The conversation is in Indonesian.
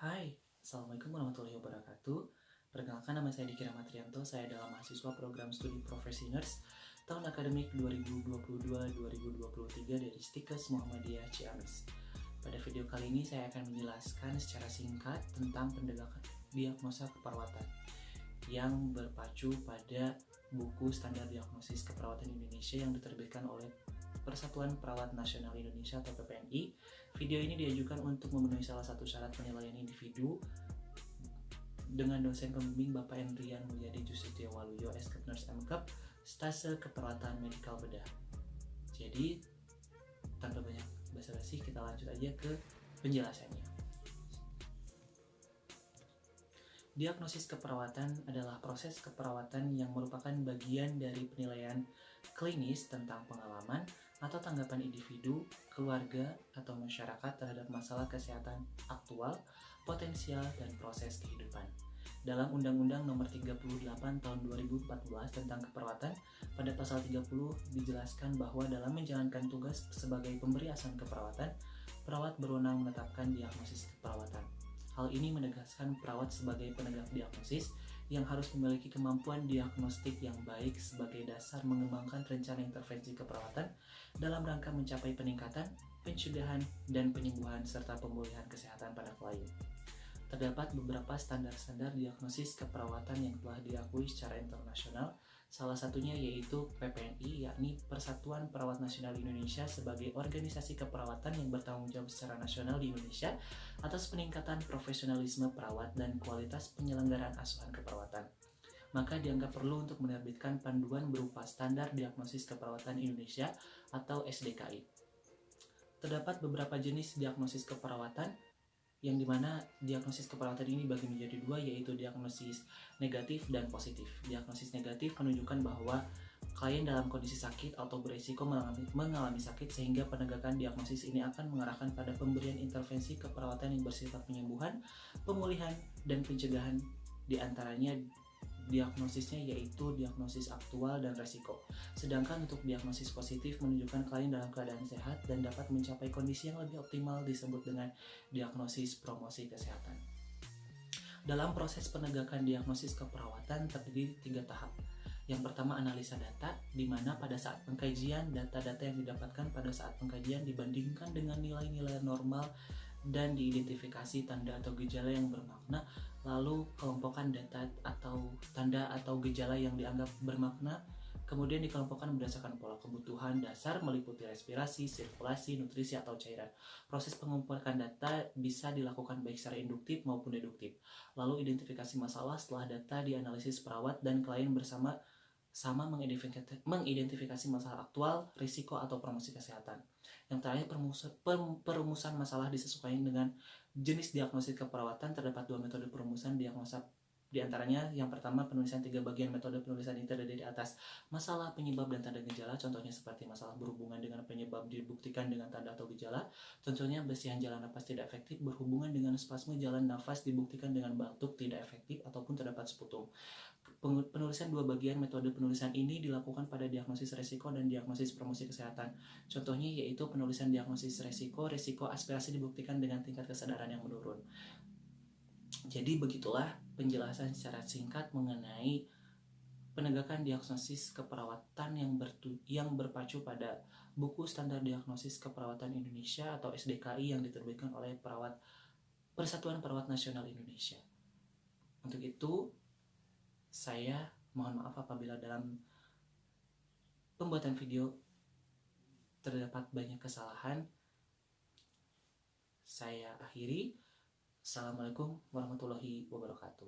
Hai, Assalamualaikum warahmatullahi wabarakatuh. Perkenalkan, nama saya Diki Rahmatrianto. Saya adalah mahasiswa program studi Profesi Nurse tahun akademik 2022-2023 dari Stikes Muhammadiyah Ciamis. Pada video kali ini saya akan menjelaskan secara singkat tentang pendegakan diagnosa keperawatan yang berpacu pada buku standar diagnosis keperawatan Indonesia yang diterbitkan oleh Persatuan Perawat Nasional Indonesia atau PPNI. Video ini diajukan untuk memenuhi salah satu syarat penilaian individu dengan dosen pembimbing Bapak Endrian Mulyadi Jusitio Waluyo, SKEP Nurse MKEP, stase keperawatan medikal bedah. Jadi, tanpa banyak basa-basi, kita lanjut aja ke penjelasannya. Diagnosis keperawatan adalah proses keperawatan yang merupakan bagian dari penilaian klinis tentang pengalaman atau tanggapan individu, keluarga, atau masyarakat terhadap masalah kesehatan aktual, potensial, dan proses kehidupan. Dalam Undang-Undang Nomor 38 Tahun 2014 tentang keperawatan, pada pasal 30 dijelaskan bahwa dalam menjalankan tugas sebagai pemberi asuhan keperawatan, perawat berwenang menetapkan diagnosis keperawatan. Hal ini menegaskan perawat sebagai penegak diagnosis yang harus memiliki kemampuan diagnostik yang baik sebagai dasar mengembangkan rencana intervensi keperawatan dalam rangka mencapai peningkatan, pencegahan, dan penyembuhan serta pemulihan kesehatan pada klien. Terdapat beberapa standar-standar diagnosis keperawatan yang telah diakui secara internasional, salah satunya yaitu PPNI, yakni Persatuan Perawat Nasional Indonesia sebagai organisasi keperawatan yang bertanggung jawab secara nasional di Indonesia atas peningkatan profesionalisme perawat dan kualitas penyelenggaraan asuhan keperawatan. Maka dianggap perlu untuk menerbitkan panduan berupa Standar Diagnosis Keperawatan Indonesia atau SDKI. Terdapat beberapa jenis diagnosis keperawatan, yang dimana diagnosis keperawatan ini dibagi menjadi dua, yaitu diagnosis negatif dan positif. Diagnosis negatif menunjukkan bahwa klien dalam kondisi sakit atau berisiko mengalami sakit, sehingga penegakan diagnosis ini akan mengarahkan pada pemberian intervensi keperawatan yang bersifat penyembuhan, pemulihan, dan pencegahan. Di antaranya diagnosisnya yaitu diagnosis aktual dan resiko. Sedangkan untuk diagnosis positif menunjukkan klien dalam keadaan sehat dan dapat mencapai kondisi yang lebih optimal, disebut dengan diagnosis promosi kesehatan. Dalam proses penegakan diagnosis keperawatan terdiri 3 tahap. Yang pertama, analisa data, di mana pada saat pengkajian, data-data yang didapatkan pada saat pengkajian dibandingkan dengan nilai-nilai normal dan diidentifikasi tanda atau gejala yang bermakna, lalu kelompokkan data atau tanda atau gejala yang dianggap bermakna, kemudian dikelompokkan berdasarkan pola kebutuhan dasar meliputi respirasi, sirkulasi, nutrisi, atau cairan. Proses pengumpulan data bisa dilakukan baik secara induktif maupun deduktif. Lalu identifikasi masalah setelah data dianalisis perawat dan klien sama mengidentifikasi masalah aktual, risiko, atau promosi kesehatan. Yang terakhir, perumusan masalah disesuaikan dengan jenis diagnosis keperawatan. Terdapat 2 metode perumusan diagnosa. Di antaranya, yang pertama, penulisan 3 bagian. Metode penulisan ini terdiri di atas masalah, penyebab, dan tanda gejala. Contohnya seperti masalah berhubungan dengan penyebab dibuktikan dengan tanda atau gejala. Contohnya bersihan jalan nafas tidak efektif berhubungan dengan spasme jalan nafas dibuktikan dengan batuk tidak efektif ataupun terdapat sputum. Penulisan 2 bagian. Metode penulisan ini dilakukan pada diagnosis resiko dan diagnosis promosi kesehatan. Contohnya yaitu penulisan diagnosis resiko aspirasi dibuktikan dengan tingkat kesadaran yang menurun. Jadi begitulah penjelasan secara singkat mengenai penegakan diagnosis keperawatan yang berpacu pada buku Standar Diagnosis Keperawatan Indonesia atau SDKI yang diterbitkan oleh Persatuan Perawat Nasional Indonesia. Untuk itu, saya mohon maaf apabila dalam pembuatan video terdapat banyak kesalahan. Saya akhiri. Assalamualaikum warahmatullahi wabarakatuh.